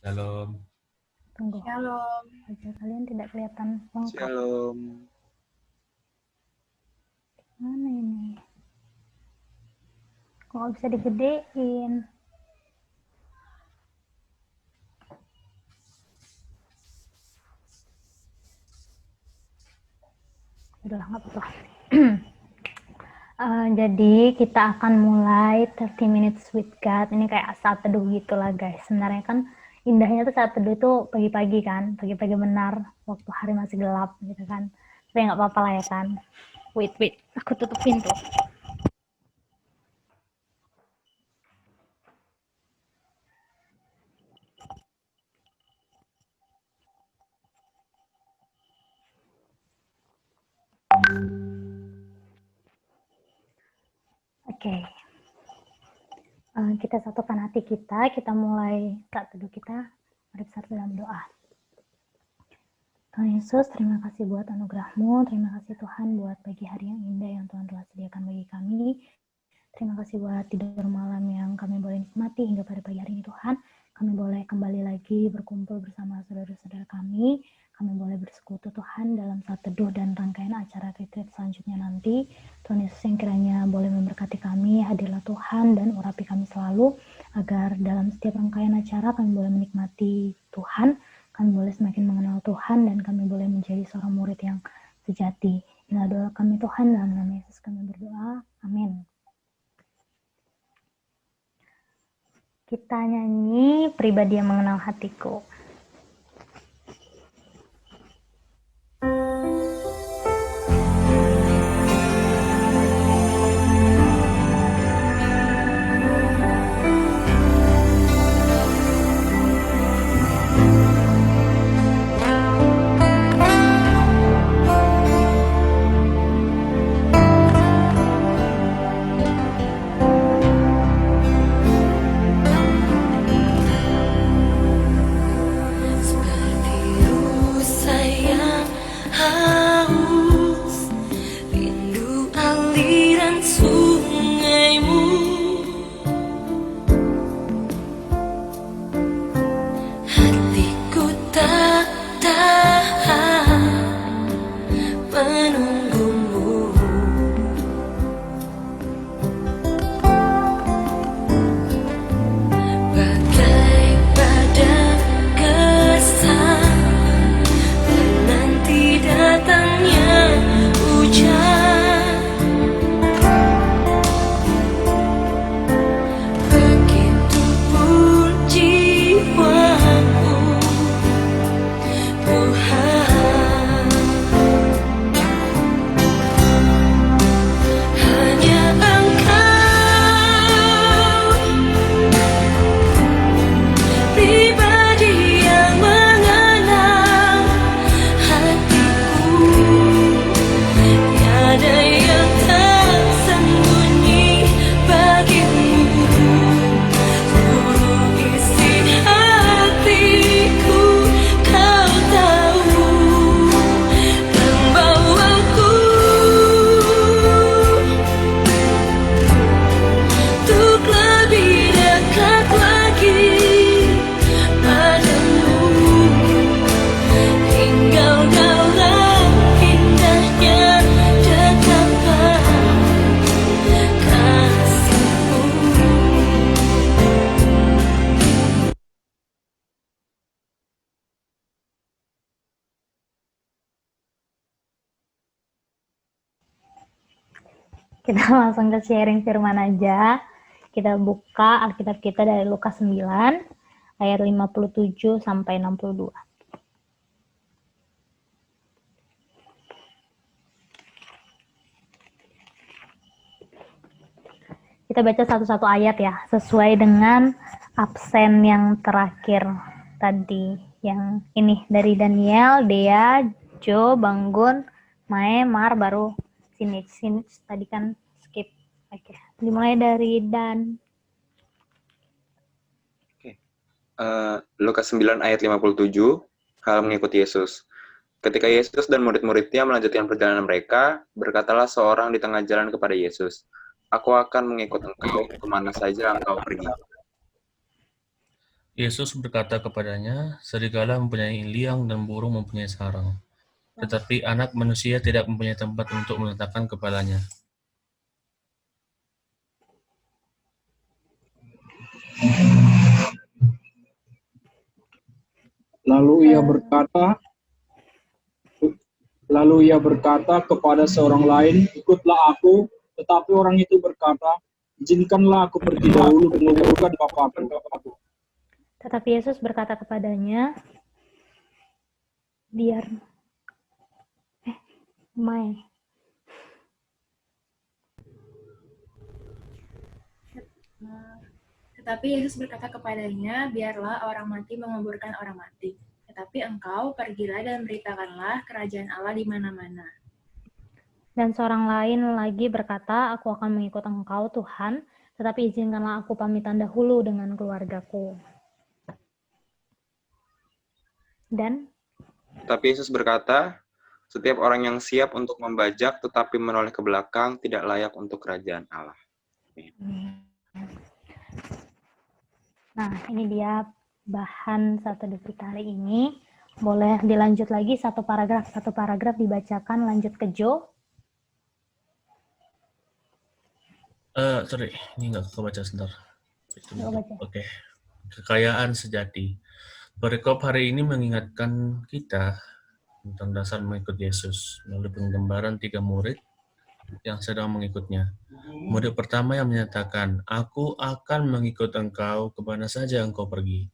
Shalom. Tunggu. Shalom. Wajah kalian tidak kelihatan lengkap. Shalom. Mana ini? Kok nggak bisa digedein? Udah nggak apa-apa. Jadi kita akan mulai 30 minutes with God. Ini kayak saat teduh gitulah guys. Sebenarnya kan indahnya tuh saat teduh itu pagi-pagi kan. Pagi-pagi benar. Waktu hari masih gelap gitu kan. Tapi nggak apa-apa lah ya kan. Wait. Aku tutup pintu. Oke. Kita satukan hati kita mulai saat teduh kita. Mari bersatu dalam doa. Tuhan Yesus, terima kasih buat anugerah-Mu, terima kasih Tuhan buat pagi hari yang indah yang Tuhan telah sediakan bagi kami. Terima kasih buat tidur malam yang kami boleh nikmati hingga pada pagi hari ini Tuhan. Kami boleh kembali lagi berkumpul bersama saudara-saudara kami. Kami boleh bersekutu Tuhan dalam saat teduh dan rangkaian acara retreat selanjutnya nanti. Tuhan Yesus yang kiranya boleh memberkati kami, hadirlah Tuhan dan urapi kami selalu, agar dalam setiap rangkaian acara kami boleh menikmati Tuhan, kami boleh semakin mengenal Tuhan, dan kami boleh menjadi seorang murid yang sejati. Inilah doa kami Tuhan, dalam nama Yesus kami berdoa, amin. Kita nyanyi Pribadi yang Mengenal Hatiku. Kita langsung ke sharing firman aja. Kita buka Alkitab kita dari Lukas 9 ayat 57 sampai 62. Kita baca satu-satu ayat ya, sesuai dengan absen yang terakhir tadi. Yang ini dari Daniel, Dea, Jo, Banggun, Mae, Mar, baru Sinich tadi kan skip. Oke, dimulai dari Dan. Lukas 9 ayat 57, hal mengikuti Yesus. Ketika Yesus dan murid-muridnya melanjutkan perjalanan mereka, berkatalah seorang di tengah jalan kepada Yesus, "Aku akan mengikut engkau kemana saja engkau pergi." Yesus berkata kepadanya, serigala mempunyai liang dan burung mempunyai sarang, tetapi anak manusia tidak mempunyai tempat untuk meletakkan kepalanya. Lalu ia berkata kepada seorang lain, ikutlah aku. Tetapi orang itu berkata, izinkanlah aku pergi dahulu menguburkan bapakku. Tetapi Yesus berkata kepadanya, Tetapi Yesus berkata kepadanya, biarlah orang mati menguburkan orang mati. Tetapi engkau pergilah dan beritakanlah kerajaan Allah di mana-mana. Dan seorang lain lagi berkata, aku akan mengikut engkau Tuhan, tetapi izinkanlah aku pamitan dahulu dengan keluargaku. Dan Tetapi Yesus berkata, setiap orang yang siap untuk membajak tetapi menoleh ke belakang tidak layak untuk kerajaan Allah. Nah, ini dia bahan satu detik kali ini. Boleh dilanjut lagi satu paragraf dibacakan, lanjut ke Jo. Sorry, ini nggak kebaca sebentar. Nggak baca. Oke. Kekayaan sejati. Perikop hari ini mengingatkan kita tentang dasar mengikut Yesus melalui penggambaran 3 murid yang sedang mengikutnya. Murid pertama yang menyatakan, aku akan mengikut engkau kemana saja engkau pergi.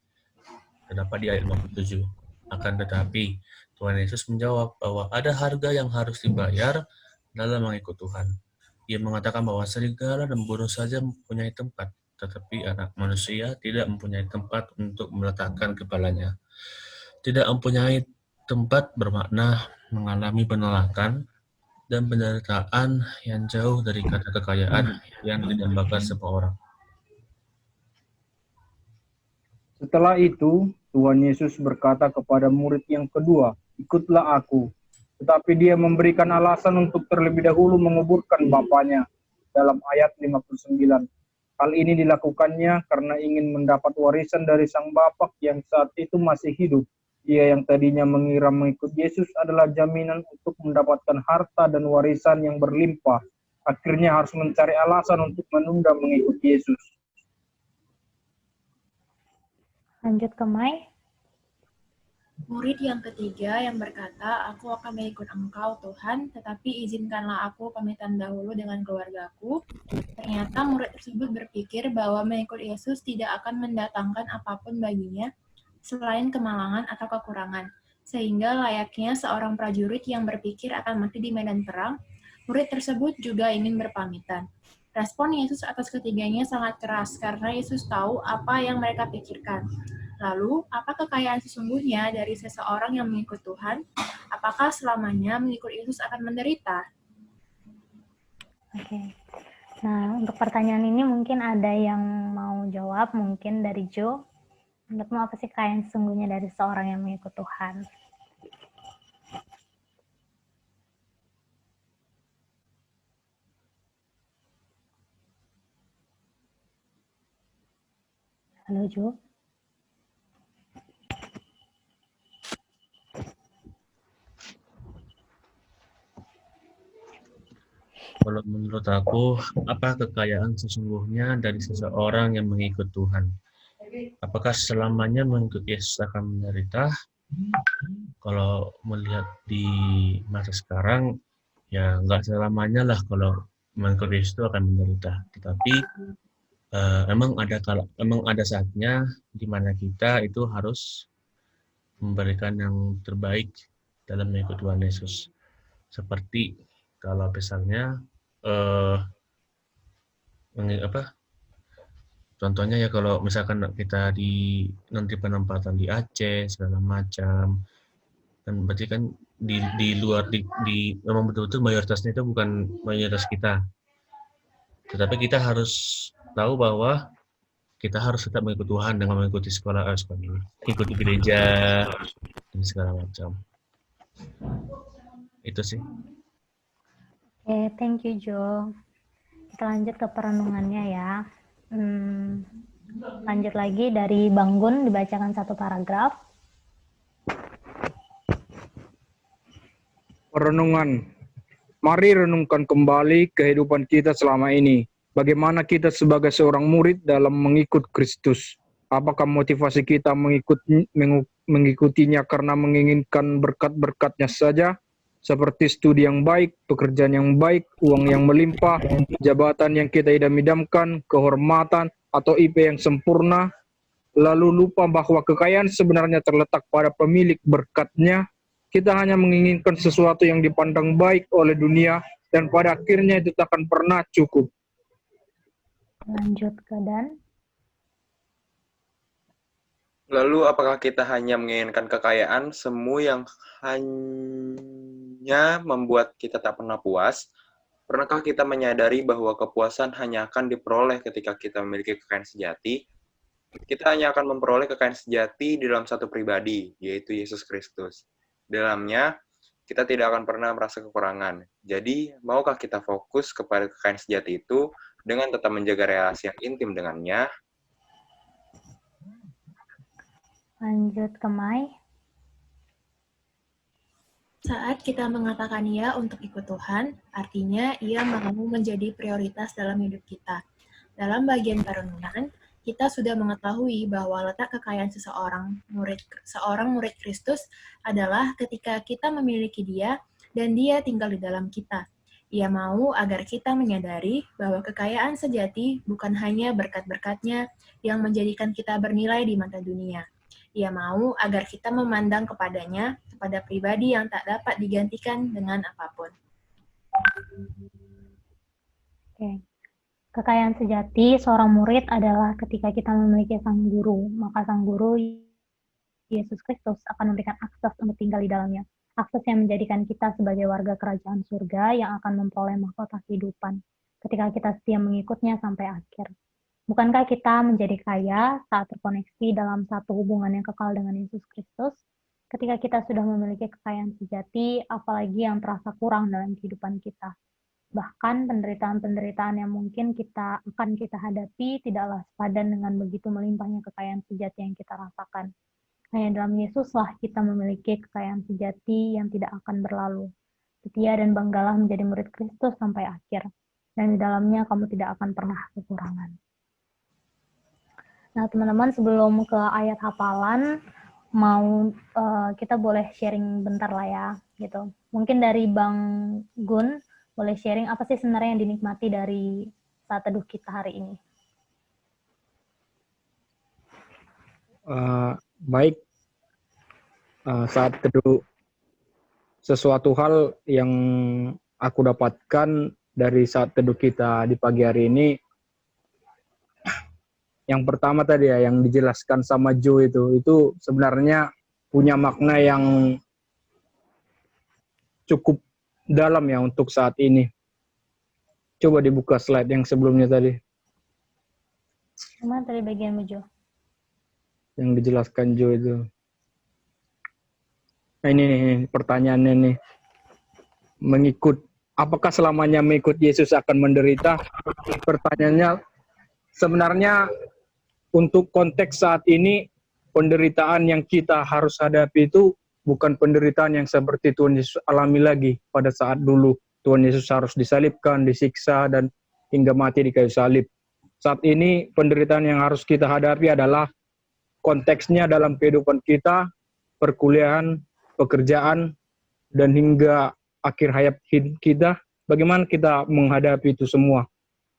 Terdapat di ayat 57. Akan tetapi, Tuhan Yesus menjawab bahwa ada harga yang harus dibayar dalam mengikut Tuhan. Ia mengatakan bahwa serigala dan burung saja mempunyai tempat, tetapi anak manusia tidak mempunyai tempat untuk meletakkan kepalanya. Tidak mempunyai tempat bermakna mengalami penolakan dan penderitaan yang jauh dari kata kekayaan yang didambakan semua orang. Setelah itu, Tuhan Yesus berkata kepada murid yang kedua, ikutlah aku. Tetapi dia memberikan alasan untuk terlebih dahulu menguburkan bapaknya dalam ayat 59. Hal ini dilakukannya karena ingin mendapat warisan dari sang bapak yang saat itu masih hidup. Ia yang tadinya mengira mengikut Yesus adalah jaminan untuk mendapatkan harta dan warisan yang berlimpah. Akhirnya harus mencari alasan untuk menunda mengikut Yesus. Lanjut ke Mai. Murid yang ketiga yang berkata, aku akan mengikut engkau Tuhan, tetapi izinkanlah aku pamitan dahulu dengan keluargaku. Ternyata murid tersebut berpikir bahwa mengikut Yesus tidak akan mendatangkan apapun baginya selain kemalangan atau kekurangan. Sehingga layaknya seorang prajurit yang berpikir akan mati di medan perang, murid tersebut juga ingin berpamitan. Respon Yesus atas ketiganya sangat keras karena Yesus tahu apa yang mereka pikirkan. Lalu, apa kekayaan sesungguhnya dari seseorang yang mengikut Tuhan? Apakah selamanya mengikut Yesus akan menderita? Oke. Nah, untuk pertanyaan ini mungkin ada yang mau jawab, mungkin dari Jo. Menurutmu apa sih kekayaan sesungguhnya dari seorang yang mengikut Tuhan? Halo Jo. Kalau menurut aku, apa kekayaan sesungguhnya dari seseorang yang mengikut Tuhan? Apakah selamanya mengikut Yesus akan menderita? Kalau melihat di masa sekarang, ya nggak selamanya lah kalau mengikut Yesus itu akan menderita. Tetapi emang ada saatnya di mana kita itu harus memberikan yang terbaik dalam mengikut Tuhan Yesus. Seperti kalau misalnya contohnya ya kalau misalkan kita di nanti penempatan di Aceh segala macam, kan berarti kan di luar di memang betul-betul mayoritasnya itu bukan mayoritas kita, tetapi kita harus tahu bahwa kita harus tetap mengikuti Tuhan dengan mengikuti sekolah ini, ikuti gereja dan segala macam. Itu sih. Oke, thank you Jo. Kita lanjut ke perenungannya ya. Lanjut lagi dari Bang Gun, dibacakan satu paragraf. Perenungan. Mari renungkan kembali kehidupan kita selama ini. Bagaimana kita sebagai seorang murid dalam mengikut Kristus? Apakah motivasi kita mengikutinya karena menginginkan berkat-berkatnya saja? Seperti studi yang baik, pekerjaan yang baik, uang yang melimpah, jabatan yang kita idam-idamkan, kehormatan, atau IP yang sempurna, lalu lupa bahwa kekayaan sebenarnya terletak pada pemilik berkatnya. Kita hanya menginginkan sesuatu yang dipandang baik oleh dunia, dan pada akhirnya itu tak akan pernah cukup. Lanjut ke Dan. Lalu apakah kita hanya menginginkan kekayaan semu yang hanya membuat kita tak pernah puas? Pernahkah kita menyadari bahwa kepuasan hanya akan diperoleh ketika kita memiliki kekayaan sejati? Kita hanya akan memperoleh kekayaan sejati di dalam satu pribadi, yaitu Yesus Kristus. Dalamnya, kita tidak akan pernah merasa kekurangan. Jadi, maukah kita fokus kepada kekayaan sejati itu dengan tetap menjaga relasi yang intim dengannya? Lanjut ke Mai. Saat kita mengatakan ya untuk ikut Tuhan, artinya ia mau menjadi prioritas dalam hidup kita. Dalam bagian perenungan, kita sudah mengetahui bahwa letak kekayaan seorang murid Kristus adalah ketika kita memiliki Dia dan Dia tinggal di dalam kita. Ia mau agar kita menyadari bahwa kekayaan sejati bukan hanya berkat-berkatnya yang menjadikan kita bernilai di mata dunia. Ia mau agar kita memandang kepadanya, kepada pribadi yang tak dapat digantikan dengan apapun. Oke. Kekayaan sejati seorang murid adalah ketika kita memiliki sang guru, maka sang guru Yesus Kristus akan memberikan akses untuk tinggal di dalamnya. Akses yang menjadikan kita sebagai warga kerajaan surga yang akan memperoleh mahkota kehidupan ketika kita setia mengikutnya sampai akhir. Bukankah kita menjadi kaya saat terkoneksi dalam satu hubungan yang kekal dengan Yesus Kristus? Ketika kita sudah memiliki kekayaan sejati, apalagi yang terasa kurang dalam kehidupan kita. Bahkan penderitaan-penderitaan yang mungkin akan kita hadapi tidaklah sepadan dengan begitu melimpahnya kekayaan sejati yang kita rasakan. Hanya dalam Yesuslah kita memiliki kekayaan sejati yang tidak akan berlalu. Setia dan banggalah menjadi murid Kristus sampai akhir. Dan di dalamnya kamu tidak akan pernah kekurangan. Nah, teman-teman, sebelum ke ayat hafalan, kita boleh sharing bentar lah ya, gitu. Mungkin dari Bang Gun, boleh sharing apa sih sebenarnya yang dinikmati dari saat teduh kita hari ini? Baik, saat teduh sesuatu hal yang aku dapatkan dari saat teduh kita di pagi hari ini, yang pertama tadi ya, yang dijelaskan sama Joe itu sebenarnya punya makna yang cukup dalam ya untuk saat ini. Coba dibuka slide yang sebelumnya tadi. Gimana tadi bagian Jo? Yang dijelaskan Joe itu. Nah ini nih, pertanyaannya nih. Apakah selamanya mengikut Yesus akan menderita? Pertanyaannya sebenarnya untuk konteks saat ini, penderitaan yang kita harus hadapi itu bukan penderitaan yang seperti Tuhan Yesus alami lagi pada saat dulu Tuhan Yesus harus disalibkan, disiksa, dan hingga mati di kayu salib. Saat ini penderitaan yang harus kita hadapi adalah konteksnya dalam kehidupan kita, perkuliahan, pekerjaan, dan hingga akhir hayat kita. Bagaimana kita menghadapi itu semua?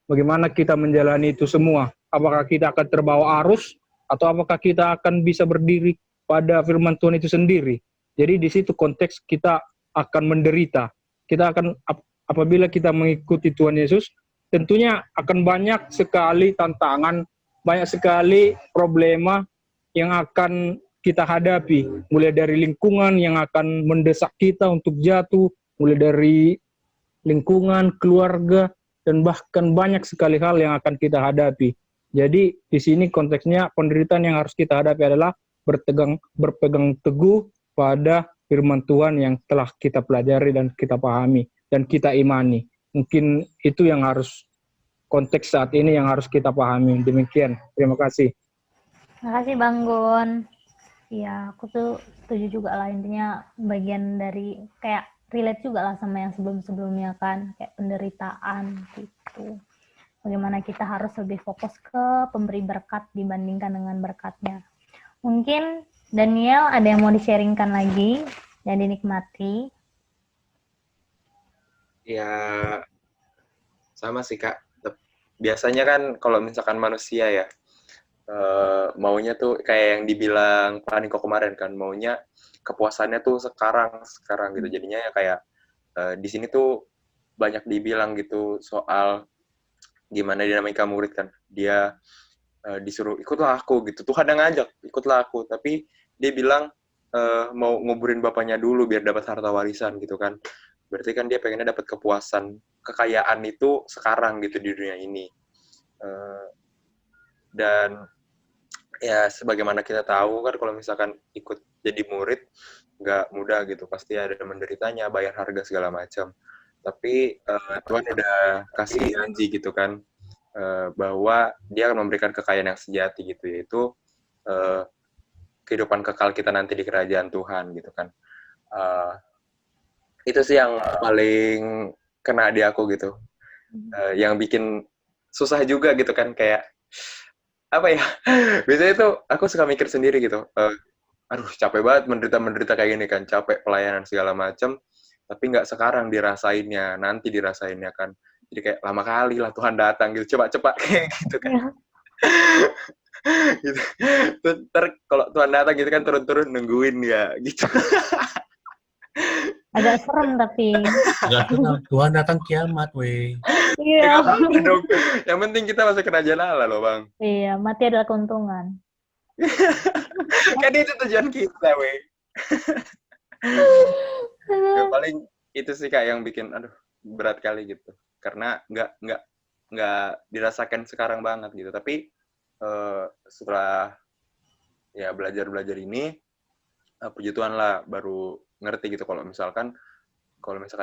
Bagaimana kita menjalani itu semua? Apakah kita akan terbawa arus, atau apakah kita akan bisa berdiri pada firman Tuhan itu sendiri? Jadi di situ konteks kita akan menderita. Kita akan, apabila kita mengikuti Tuhan Yesus, tentunya akan banyak sekali tantangan, banyak sekali problema yang akan kita hadapi. Mulai dari lingkungan yang akan mendesak kita untuk jatuh, mulai dari lingkungan, keluarga, dan bahkan banyak sekali hal yang akan kita hadapi. Jadi di sini konteksnya penderitaan yang harus kita hadapi adalah berpegang teguh pada firman Tuhan yang telah kita pelajari dan kita pahami dan kita imani. Mungkin itu yang harus konteks saat ini yang harus kita pahami. Demikian, terima kasih. Terima kasih Bang Gun. Iya, aku tuh setuju juga lah, intinya bagian dari kayak relate juga lah sama yang sebelum-sebelumnya kan, kayak penderitaan gitu. Bagaimana kita harus lebih fokus ke pemberi berkat dibandingkan dengan berkatnya. Mungkin Daniel ada yang mau di-sharingkan lagi dan dinikmati. Ya, sama sih Kak. Biasanya kan kalau misalkan manusia ya, maunya tuh kayak yang dibilang Pak Niko kemarin kan, maunya kepuasannya tuh sekarang gitu. Jadinya ya kayak di sini tuh banyak dibilang gitu soal gimana dinamika murid kan. Dia disuruh ikutlah aku gitu. Tuhan yang ngajak, ikutlah aku. Tapi dia bilang mau nguburin bapaknya dulu biar dapat harta warisan gitu kan. Berarti kan dia pengennya dapat kepuasan, kekayaan itu sekarang gitu di dunia ini. Dan ya sebagaimana kita tahu kan kalau misalkan ikut jadi murid nggak mudah gitu, pasti ada menderitanya, bayar harga segala macam. Tapi Tuhan udah kasih janji gitu kan, bahwa dia akan memberikan kekayaan yang sejati gitu, yaitu kehidupan kekal kita nanti di kerajaan Tuhan gitu kan. Itu sih yang paling kena di aku gitu, yang bikin susah juga gitu kan, kayak apa ya, biasanya tuh aku suka mikir sendiri gitu, aduh capek banget menderita kayak gini kan, capek pelayanan segala macam, tapi nggak sekarang dirasainnya, nanti dirasainnya kan, jadi kayak lama kali lah Tuhan datang gitu, coba cepat kayak gitu kan. Gitu. Ntar kalau Tuhan datang gitu kan turun-turun nungguin ya gitu. Agak serem tapi. Gak kenal, Tuhan datang kiamat, weh. Iya. Dong. Yang penting kita masuk kerajaan Allah loh Bang. Iya, mati adalah keuntungan. Kan itu tujuan kita, weh. Ya, paling itu sih Kak yang bikin aduh berat kali gitu. Karena nggak dirasakan sekarang banget gitu. Tapi setelah ya belajar ini, puji Tuhan lah baru ngerti gitu kalau misalkan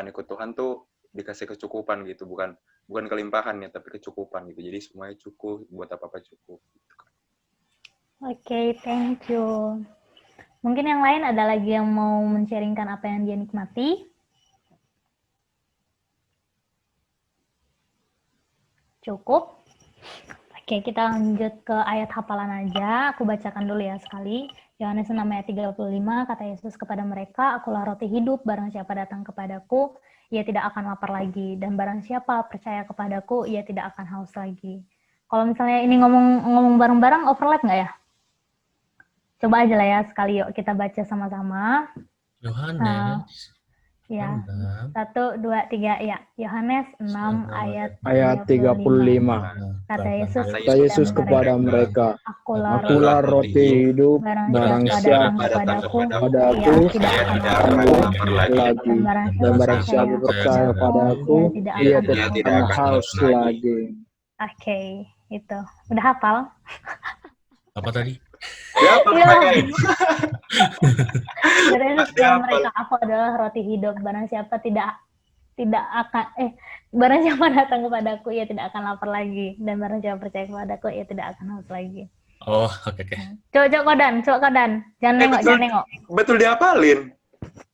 ikut Tuhan tuh dikasih kecukupan gitu, bukan kelimpahan ya, tapi kecukupan gitu. Jadi semuanya cukup, buat apa-apa cukup gitu kan. Oke, thank you. Mungkin yang lain ada lagi yang mau men-sharingkan apa yang dia nikmati? Cukup? Oke, kita lanjut ke ayat hafalan aja. Aku bacakan dulu ya sekali. Yohanes 6 ayat 35, kata Yesus kepada mereka, "Akulah roti hidup, barang siapa datang kepadaku, ia tidak akan lapar lagi. Dan barang siapa percaya kepadaku, ia tidak akan haus lagi." Kalau misalnya ini ngomong bareng-bareng, overlap nggak ya? Coba aja lah ya, sekali yuk kita baca sama-sama. Yohanes. Ya, 1, 2, 3, ya. Yohanes 6 ayat 35. Kata Yesus kepada mereka, Akulah roti hidup, barang siapa kepadaku, padaku, ia tidak akan akan lapar lagi. Dan barang siapa percaya padaku, ia tidak akan haus lagi. Oke, itu. Udah hafal? Apa tadi? Ya, Kata Yesus kepada mereka, aku adalah roti hidup. Barang siapa barang siapa datang kepadaku, ia tidak akan lapar lagi. Dan barang siapa percaya kepadaku, ia tidak akan haus lagi. Oh, oke. Coba kodan. Jangan nengok. Betul dihafalin.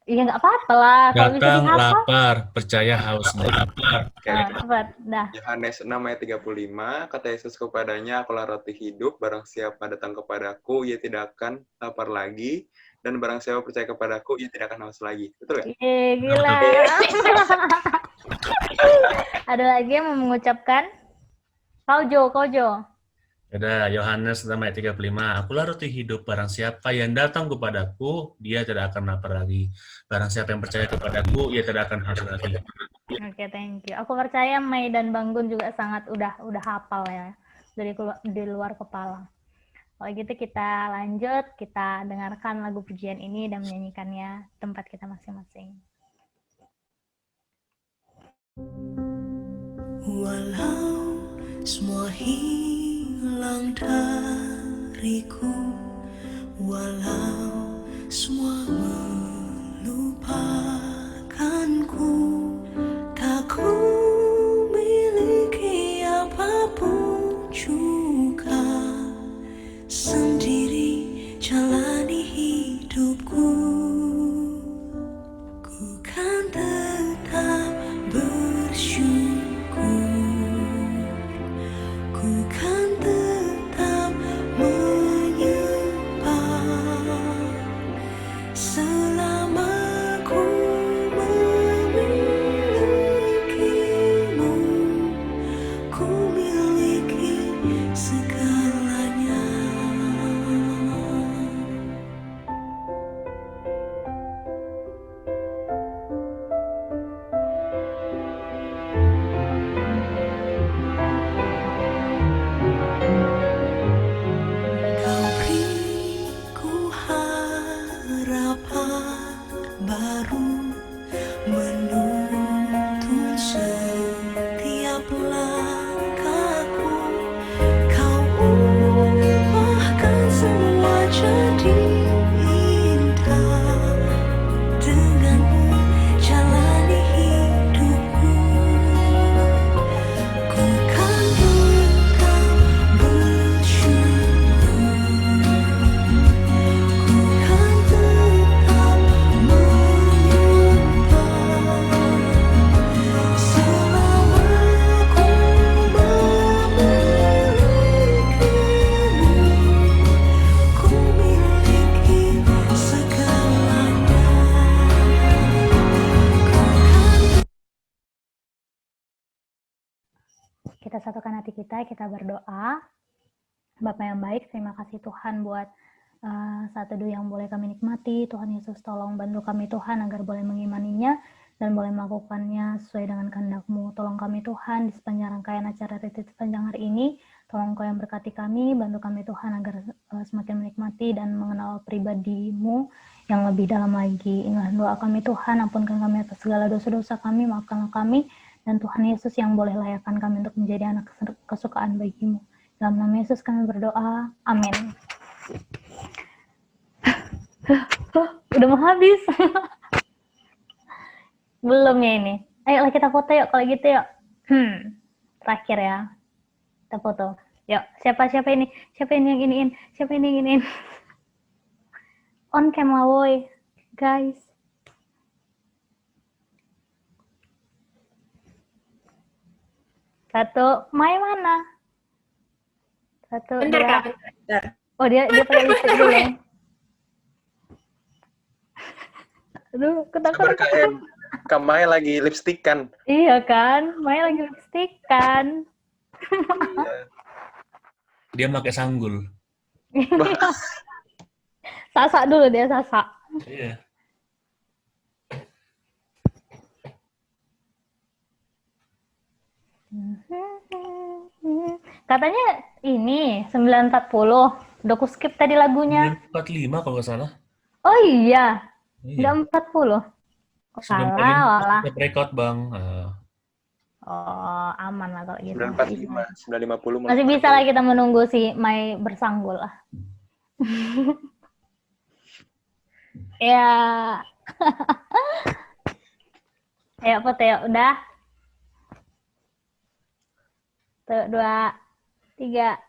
Iya nggak apa-apa lah. Kalau bisa Datang dihafal. lapar, percaya haus. Lapar. Cepat, dah. Yohanes 6 ayat 35, kata Yesus kepadanya, akulah roti hidup, barang siapa datang kepadaku, ia tidak akan lapar lagi, dan barang siapa percaya kepadaku, ia tidak akan haus lagi. Betul nggak? Gila. Ada lagi yang mau mengucapkan? Kojo. Ada Yohanes 6 ayat 35. Akulah roti hidup, barang siapa yang datang kepadaku, dia tidak akan lapar lagi. Barang siapa yang percaya kepadaku, ia tidak akan haus lagi. Oke, thank you. Aku percaya Mei dan Bang Gun juga sangat udah hafal ya, di luar kepala. Kalau gitu kita lanjut, kita dengarkan lagu pujian ini dan menyanyikannya tempat kita masing-masing. Walau semua hilang dariku, walau semua melupakanku, tak ku miliki apa kita satukan hati kita berdoa. Bapa yang baik, terima kasih Tuhan buat saat teduh yang boleh kami nikmati. Tuhan Yesus, tolong bantu kami Tuhan agar boleh mengimaninya dan boleh melakukannya sesuai dengan kehendak-Mu. Tolong kami Tuhan di sepanjang rangkaian acara retreat sepanjang hari ini. Tolong Kau yang berkati kami, bantu kami Tuhan agar semakin menikmati dan mengenal pribadi-Mu yang lebih dalam lagi. Inilah doa kami Tuhan, ampunkan kami atas segala dosa-dosa kami, maafkanlah kami, dan Tuhan Yesus yang boleh layakkan kami untuk menjadi anak kesukaan bagi-Mu. Dalam nama Yesus kami berdoa, amin. Udah mau habis. Belum ya ini. Ayolah kita foto yuk kalau gitu yuk. Terakhir ya. Kita foto. Yuk, siapa ini? Siapa ini yang iniin? Siapa ini yang iniin? On cam lah woy. Guys. Satu, Mai mana? Satu, Bentar, dua. Kak. Bentar. Oh, dia pakai lipstick dulu ya. Aduh, Sabar ketakutan. KM. Kak Mai lagi lipstick kan? Iya kan? Mai lagi lipstick kan? Dia pakai sanggul. Sasak dulu dia, sasak. Iya. Katanya ini 9.40. Udah ku skip tadi lagunya. 45 kalau nggak salah. Oh iya. Iya. Nggak 40. Oh, salah. Sudah record Bang. Oh, aman lah kalau gitu. 945, 950. Masih bisa lah kita menunggu si Mai bersanggul lah. Ya. Ayo foto ya, udah. 1, 2, 3.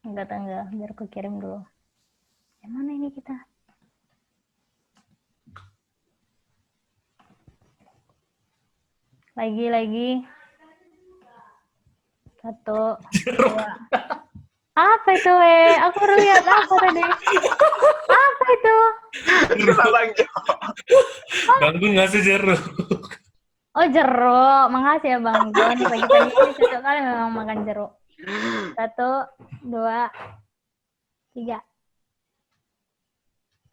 Enggak, biar aku kirim dulu. Yang mana ini kita? Lagi. 1, 2. Apa itu, Aku baru lihat apa tadi? Apa itu? Bang Gun ngasih jeruk. Oh, jeruk. Makasih ya, Bang Gun. Pagi-pagi ini cocok kali memang makan jeruk. 1, 2, 3.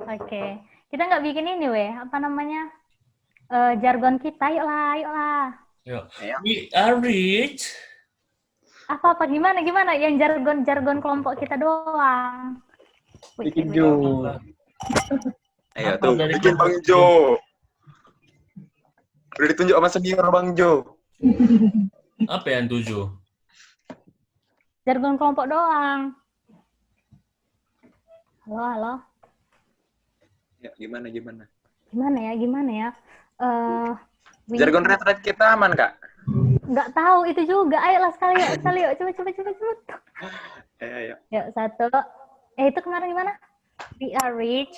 Oke. Kita nggak bikin ini, apa namanya? Jargon kita. Yuklah. Yuk. We are rich. Apa gimana yang jargon kelompok kita doang. Bikin Jo. Ayo Apa tuh, dari bikin kelompok Bang Jo. Udah ditunjuk sama senior Bang Jo. Apa yang 7? Jargon kelompok doang. Halo. Ya, gimana? Gimana ya? Jargon retret kita aman, Kak? Nggak tahu itu juga. Ayolah sekali yuk. Coba. Ayo. Yuk, 1. Itu kemarin gimana? We are rich.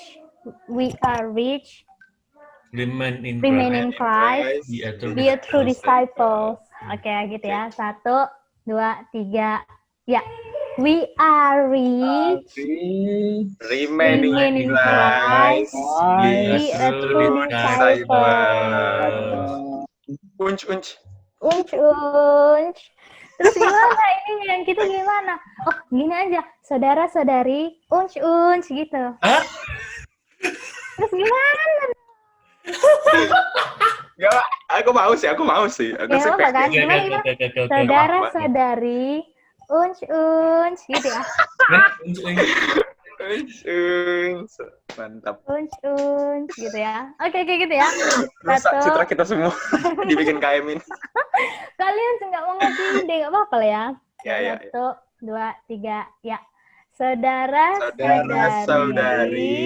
Remain in Remain in Christ. Be a true disciples. Oke, gitu ya. 1, 2, 3. Ya. We are rich. Remaining in Remain in Christ. Be a true disciples. Unch. Terus gimana ini yang gitu gimana? Oh, gini aja. Saudara-saudari, unch gitu. Hah? Terus gimana? Enggak, aku mau sih. Aku Ya, suka. apa kan? Gimana? Oke. Saudara-saudari, unch gitu ya. Unch. Mantap. Unch gitu ya. Oke, gitu ya. Rusak 1. citra kita semua. Dibikin KM ini. Kalian nggak mau ngasih ide, nggak apa-apa lah ya. Ya. 1, 2, 3, ya. Saudara-saudari.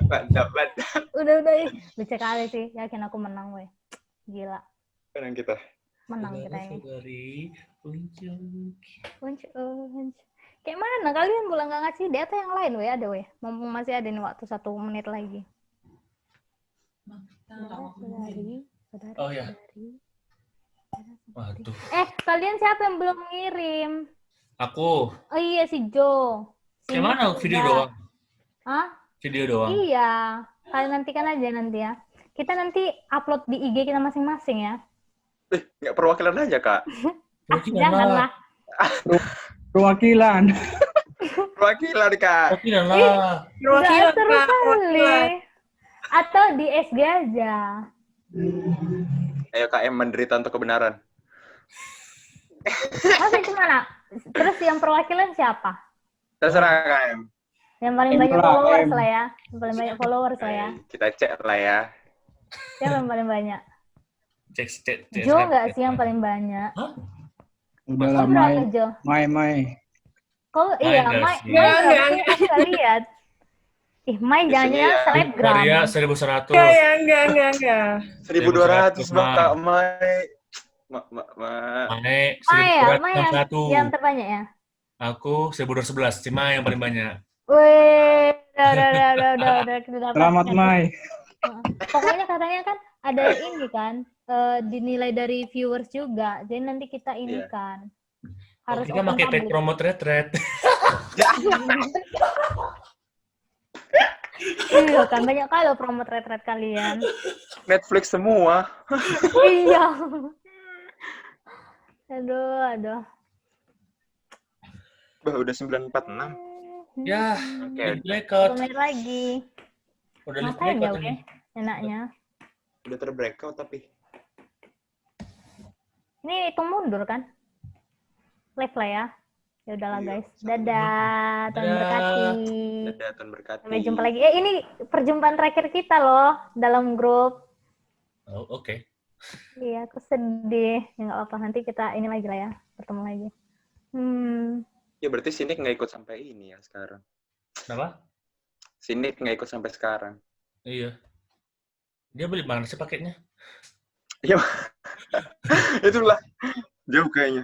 Mantap. Udah. Lucu kali sih. Yakin aku menang, weh. Gila. Menang kita. Menang kita ini. Dari Unch. Kayak mana? Kalian boleh nggak ngasih ide atau yang lain, weh? Ada, weh. Mumpung masih ada nih waktu 1 menit lagi. Saudari. Oh ya. Waduh. Kalian siapa yang belum ngirim? Aku. Oh iya, si Jo. Yang mana video doang? Hah? Video doang. Iya. Kalian nantikan aja nanti ya. Kita nanti upload di IG kita masing-masing ya. Nggak perwakilan aja, Kak. Janganlah. Perwakilan. Perwakilan, Kak. Perwakilan lah. Nggak seru kali. Atau di SG aja. Ayo, KM menderita untuk kebenaran. Maksudnya gimana? Terus yang perwakilan siapa? Terserah, KM. Yang paling banyak Itulah, followers M. lah ya. Yang paling banyak followers lah ya. Kita cek lah ya. Siapa yang paling banyak? Cek. Jo nggak sih yang paling banyak? Udahlah, Kau berapa Mai. Jo? Mai. Kau Mai iya, nggak Mai sih? berapa sih? Aku nggak lihat. Mai Biasanya jangan ya. selebgram. Maria 1100. Enggak. 1.200 bang, Ma. Kak Mai. Mae Mai yang 1161. terbanyak ya. Aku 1211. Cima yang paling banyak. Wih, udah. Kita dapat. Selamat Mai. Pokoknya katanya kan ada ini kan, dinilai dari viewers juga. Jadi nanti kita ini Iya. kan Oh, harus kita open pakai paid public. promote retret. Iya kan banyak kali loh promote retret kalian. Netflix semua. Iya. Aduh. Bah, udah 9.46. Ya, Oke, di blackout. 1 menit lagi. Udah di Ngapain ya blackout udah? ini. Enaknya. udah terbreakout tapi. Ini hitung mundur kan? Live lah ya. Ya udahlah Iya, guys. sama. Dadah. Tuhan Dadah. berkati. Dadah, Tuhan berkati. Sampai jumpa lagi. Ini perjumpaan terakhir kita loh dalam grup. Oh, oke. Iya, aku sedih. Ya nggak apa-apa. Nanti kita ini lagi lah ya. Bertemu lagi. Ya berarti Sinik nggak ikut sampai ini ya sekarang. Kenapa? Sinik nggak ikut sampai sekarang. Iya. Dia beli mana sih paketnya? Ya, itulah. Jauh kayaknya.